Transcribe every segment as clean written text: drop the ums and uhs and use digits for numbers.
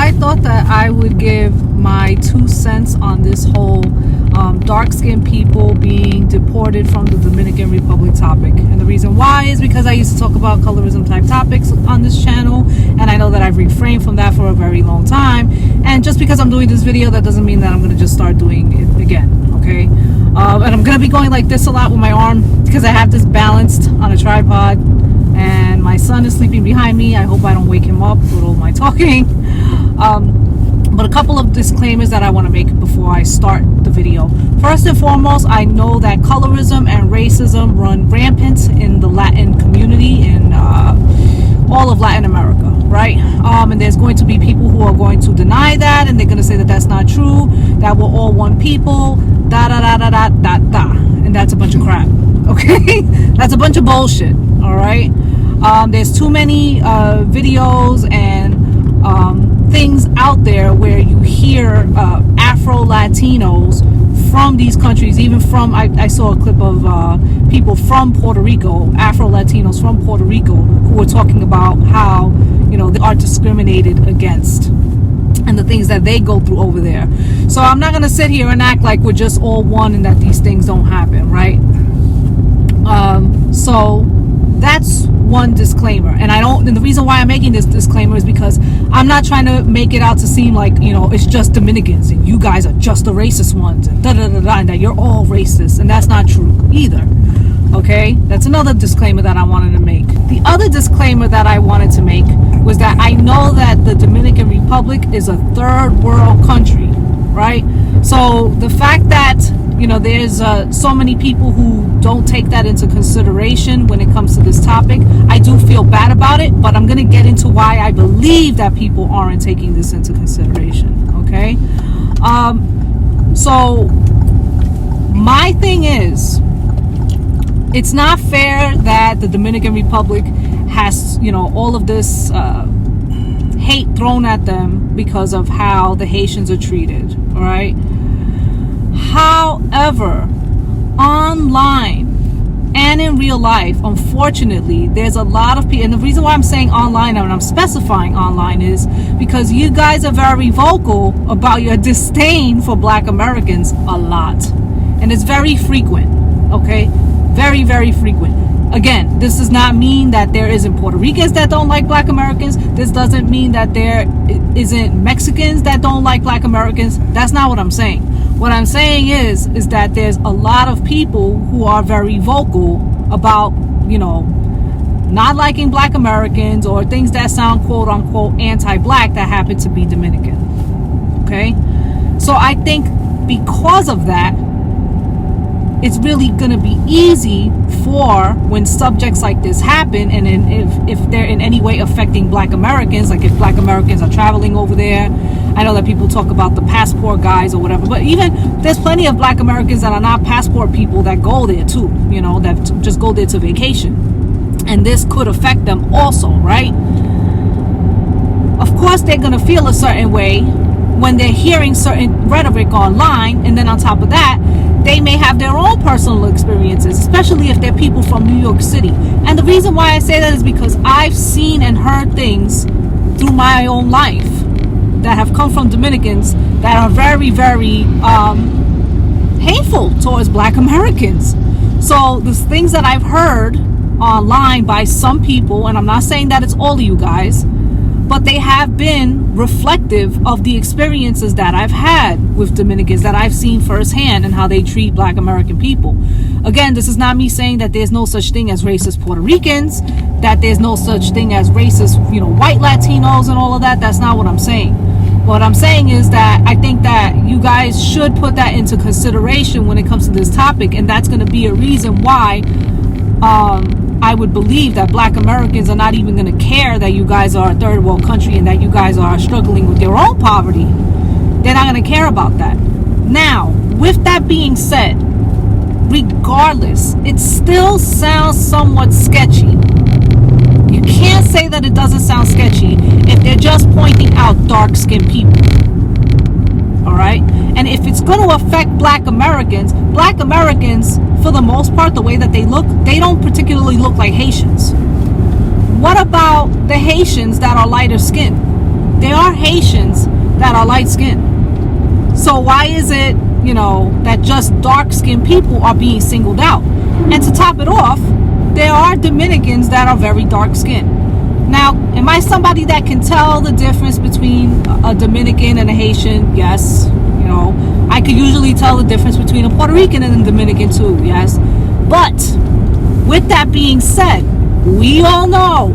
I thought that I would give my 2 cents on this whole dark-skinned people being deported from the Dominican Republic topic. And the reason why is because I used to talk about colorism type topics on this channel, and I know that I've refrained from that for a very long time. And just because I'm doing this video, that doesn't mean that I'm going to just start doing it again, okay? And I'm going to be going like this a lot with my arm because I have this balanced on a tripod, and my son is sleeping behind me. I hope I don't wake him up with all my talking. But a couple of disclaimers that I want to make before I start the video. First and foremost, I know that colorism and racism run rampant in the Latin community in all of Latin America, right? And there's going to be people who are going to deny that, and they're going to say that that's not true, that we're all one people, da da da da da da da. And that's a bunch of crap, okay? That's a bunch of bullshit, all right? There's too many videos and things out there where you hear Afro-Latinos from these countries, even from, I saw a clip of people from Puerto Rico, Afro-Latinos from Puerto Rico, who were talking about how, you know, they are discriminated against and the things that they go through over there. So I'm not going to sit here and act like we're just all one and that these things don't happen, right? So that's one disclaimer. And the reason why I'm making this disclaimer is because I'm not trying to make it out to seem like, you know, it's just Dominicans and you guys are just the racist ones and and that you're all racist, and that's not true either. Okay, that's another disclaimer that I wanted to make. The other disclaimer that I wanted to make was that I know that the Dominican Republic is a third world country, right? So the fact that, you know, there's so many people who don't take that into consideration when it comes to this topic, I do feel bad about it, but I'm going to get into why I believe that people aren't taking this into consideration, okay? So my thing is, it's not fair that the Dominican Republic has, you know, all of this hate thrown at them because of how the Haitians are treated, all right? However, online and in real life, unfortunately, there's a lot of people, and the reason why I'm saying online and I'm specifying online is because you guys are very vocal about your disdain for Black Americans a lot. And it's very frequent, okay? Very, very frequent. Again, this does not mean that there isn't Puerto Ricans that don't like Black Americans. This doesn't mean that there isn't Mexicans that don't like Black Americans. That's not what I'm saying. What I'm saying is that there's a lot of people who are very vocal about, you know, not liking Black Americans or things that sound quote unquote anti-Black that happen to be Dominican. Okay? So I think because of that, it's really going to be easy for when subjects like this happen, and if they're in any way affecting Black Americans, like if Black Americans are traveling over there. I know that people talk about the passport guys or whatever, but even there's plenty of Black Americans that are not passport people that go there too, you know, that just go there to vacation. And this could affect them also, right? Of course, they're going to feel a certain way when they're hearing certain rhetoric online, and then on top of that, they may have their own personal experiences, especially if they're people from New York City. And the reason why I say that is because I've seen and heard things through my own life that have come from Dominicans that are very, very hateful towards Black Americans. So the things that I've heard online by some people, and I'm not saying that it's all of you guys, but they have been reflective of the experiences that I've had with Dominicans, that I've seen firsthand, and how they treat Black American people. Again, this is not me saying that there's no such thing as racist Puerto Ricans, that there's no such thing as racist, you know, white Latinos and all of that. That's not what I'm saying. What I'm saying is that I think that you guys should put that into consideration when it comes to this topic, and that's going to be a reason why I would believe that Black Americans are not even going to care that you guys are a third world country and that you guys are struggling with your own poverty. They're not going to care about that. Now, with that being said, regardless, it still sounds somewhat sketchy. You can't say that it doesn't sound sketchy if they're just pointing out dark-skinned people. All right? And if it's going to affect Black Americans, for the most part, the way that they look, they don't particularly look like Haitians. What about the Haitians that are lighter skinned? there are Haitians that are light skinned. So why is it, that just dark skinned people are being singled out? And to top it off, there are Dominicans that are very dark skinned. Now, am I somebody that can tell the difference between a Dominican and a Haitian? Yes. I could usually tell the difference between a Puerto Rican and a Dominican too. Yes. But with that being said, we all know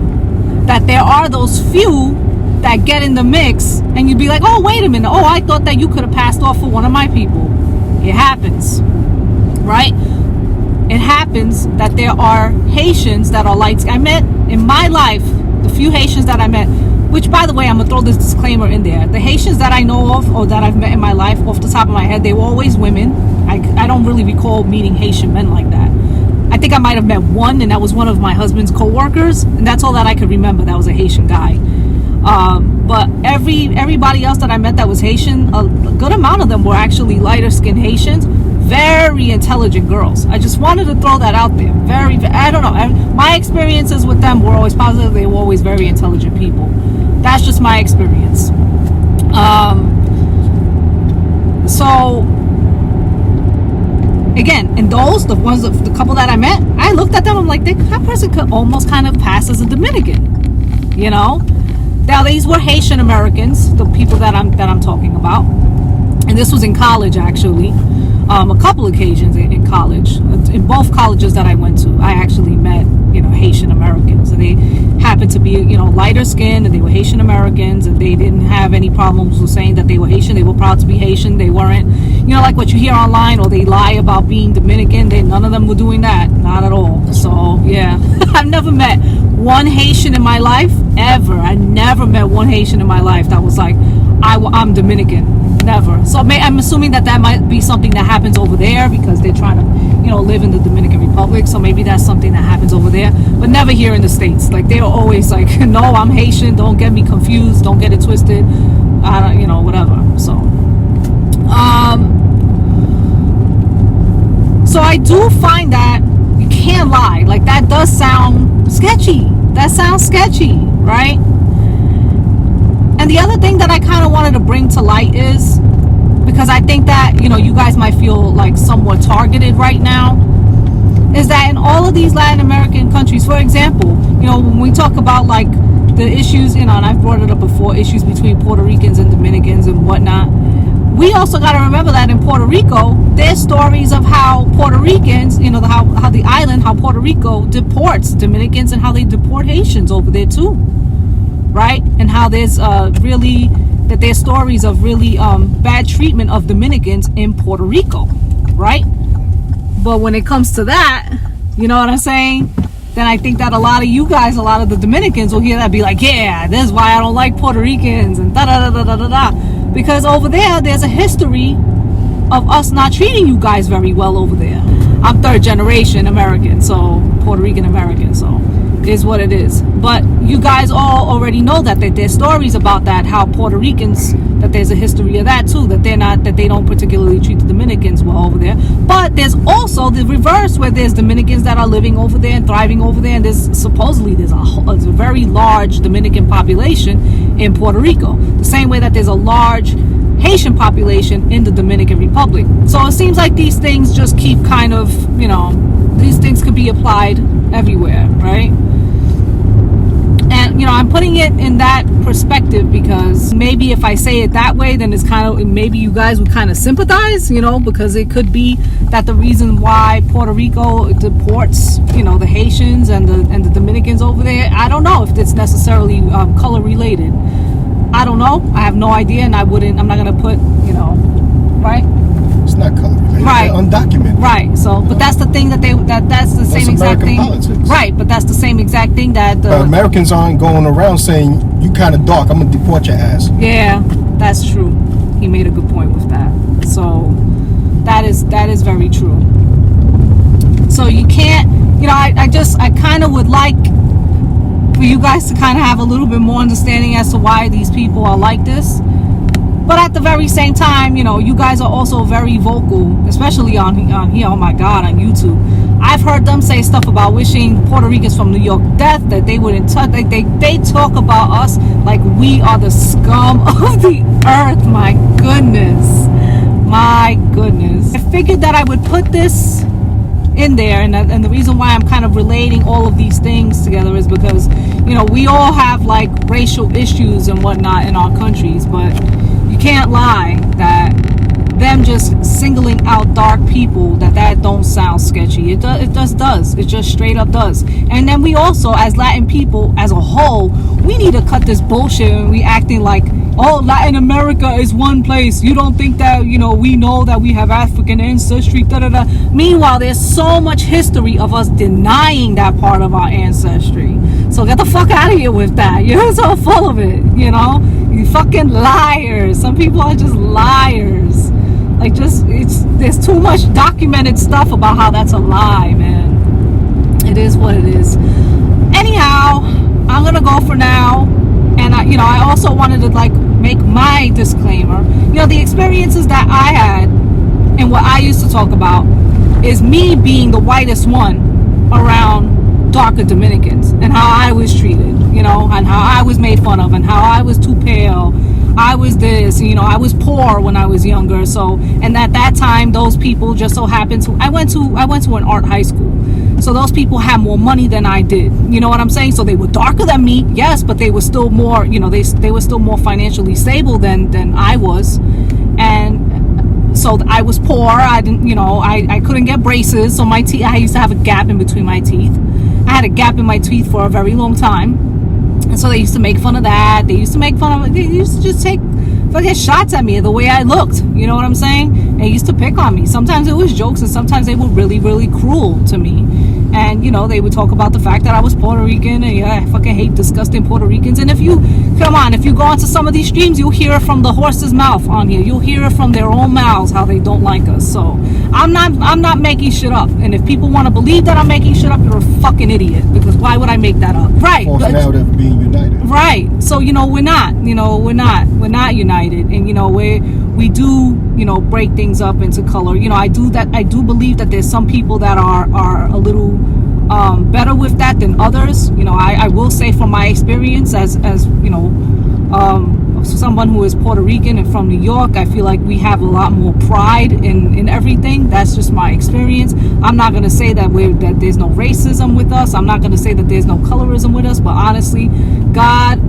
that there are those few that get in the mix, and you'd be like, oh, wait a minute. Oh, I thought that you could have passed off for one of my people. It happens, right? It happens that there are Haitians that are light skinned. I met in my life, the few Haitians that I met, which, by the way, I'm going to throw this disclaimer in there. The Haitians that I know of or that I've met in my life, off the top of my head, they were always women. I don't really recall meeting Haitian men like that. I think I might have met one, and that was one of my husband's co-workers, and that's all that I could remember. That was a Haitian guy. But everybody else that I met that was Haitian, a good amount of them were actually lighter skinned Haitians, very intelligent girls. I just wanted to throw that out there. I don't know. My experiences with them were always positive. They were always very intelligent people. That's just my experience. So again, and the couple that I met, I looked at them, I'm like, that person could almost kind of pass as a Dominican, Now these were Haitian Americans, the people that I'm talking about, and this was in college actually. A couple occasions in college, in both colleges that I went to, I actually met, Haitian Americans, and they happened to be, lighter skinned, and they were Haitian Americans, and they didn't have any problems with saying that they were Haitian. They were proud to be Haitian. They weren't, like what you hear online, or they lie about being Dominican. None of them were doing that, not at all. So yeah, I've never met one Haitian in my life ever. I never met one Haitian in my life that was like, I'm Dominican. Never. So I'm assuming that might be something that happens over there because they're trying to, live in the Dominican Republic. So maybe that's something that happens over there, but never here in the States. Like they're always like, no, I'm Haitian. Don't get me confused. Don't get it twisted. I don't, whatever. So, so I do find that you can't lie. Like that does sound sketchy. That sounds sketchy, right? And the other thing that I kind of wanted to bring to light is, because I think that, you guys might feel like somewhat targeted right now, is that in all of these Latin American countries, for example, when we talk about like the issues, and I've brought it up before, issues between Puerto Ricans and Dominicans and whatnot, we also got to remember that in Puerto Rico, there's stories of how Puerto Ricans, how the island, how Puerto Rico deports Dominicans and how they deport Haitians over there too. Right? And how there's there's stories of really bad treatment of Dominicans in Puerto Rico, right? But when it comes to that, you know what I'm saying? Then I think that a lot of you guys, a lot of the Dominicans will hear that and be like, yeah, this is why I don't like Puerto Ricans and da da da da da da. Because over there's a history of us not treating you guys very well over there. I'm third generation American, so Puerto Rican American, so is what it is. But you guys all already know that there's stories about that, how Puerto Ricans, that there's a history of that too, that they don't particularly treat the Dominicans well over there. But there's also the reverse, where there's Dominicans that are living over there and thriving over there, and there's a very large Dominican population in Puerto Rico, the same way that there's a large Haitian population in the Dominican Republic. So it seems like these things just keep kind of, these things could be applied everywhere, right? And I'm putting it in that perspective because maybe if I say it that way, then it's kind of, maybe you guys would kind of sympathize, because it could be that the reason why Puerto Rico deports, the Haitians and the Dominicans over there, I don't know if it's necessarily color related. I don't know. I have no idea, and I'm not gonna put, right? It's not color related. Right. They're undocumented. Right. So, but that's the thing that's the same exact thing. Politics. Right. But that's the same exact thing that but Americans aren't going around saying you kind of dark, I'm gonna deport your ass. Yeah, that's true. He made a good point with that. So that is very true. So you can't, I kind of would like for you guys to kind of have a little bit more understanding as to why these people are like this. But at the very same time, you know, you guys are also very vocal, especially on here, oh my God, on YouTube. I've heard them say stuff about wishing Puerto Ricans from New York death, that they wouldn't touch. They talk about us like we are the scum of the earth. My goodness. My goodness. I figured that I would put this in there, and the reason why I'm kind of relating all of these things together is because, you know, we all have like racial issues and whatnot in our countries, but you can't lie that them just singling out dark people, that don't sound sketchy. It just does. It just straight up does. And then we also, as Latin people as a whole, we need to cut this bullshit and we acting like, oh, Latin America is one place. You don't think that, you know, we know that we have African ancestry, da da da. Meanwhile, there's so much history of us denying that part of our ancestry. So get the fuck out of here with that. You're so full of it, you know? You fucking liars. Some people are just liars. Like, there's too much documented stuff about how that's a lie, man. It is what it is. Anyhow, I'm gonna go for now. And I also wanted to like make my disclaimer. You know, the experiences that I had and what I used to talk about is me being the whitest one around darker Dominicans and how I was treated, you know, and how I was made fun of and how I was too pale. I was this, you know, I was poor when I was younger. So, and at that time, those people just so happened to, I went to an art high school. So those people had more money than I did. You know what I'm saying? So they were darker than me, yes, but they were still more, you know, they were still more financially stable than I was. And so I was poor. I didn't, you know, I couldn't get braces. So my teeth, I used to have a gap in between my teeth. I had a gap in my teeth for a very long time. And so they used to make fun of that. They used to just take fucking shots at me the way I looked. You know what I'm saying? They used to pick on me. Sometimes it was jokes and sometimes they were really, really cruel to me. And, you know, they would talk about the fact that I was Puerto Rican and I fucking hate disgusting Puerto Ricans. And if you go onto some of these streams, you'll hear it from the horse's mouth on here. You'll hear it from their own mouths how they don't like us. So I'm not making shit up. And if people want to believe that I'm making shit up, you're a fucking idiot. Because why would I make that up? Right. False narrative of being united. Right. So, you know, we're not united. And, you know, we do, you know, break things up into color. You know, I do believe that there's some people that are a little better with that than others. You know, I will say from my experience as you know, someone who is Puerto Rican and from New York, I feel like we have a lot more pride in everything. That's just my experience. I'm not going to say that there's no racism with us. I'm not going to say that there's no colorism with us, but honestly, God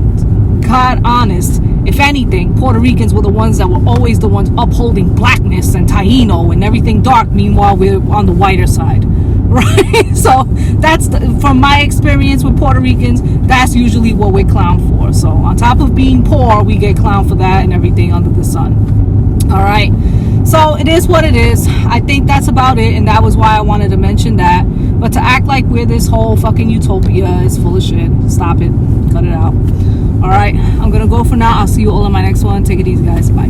honest, if anything, Puerto Ricans were the ones that were always the ones upholding blackness and Taino and everything dark. Meanwhile, we're on the whiter side, right? So that's from my experience with Puerto Ricans, that's usually what we're clowned for. So on top of being poor, we get clowned for that and everything under the sun. All right. So it is what it is. I think that's about it, and that was why I wanted to mention that. But to act like we're this whole fucking utopia is full of shit. Stop it. Cut it out. All right. I'm going to go for now. I'll see you all in my next one. Take it easy, guys. Bye.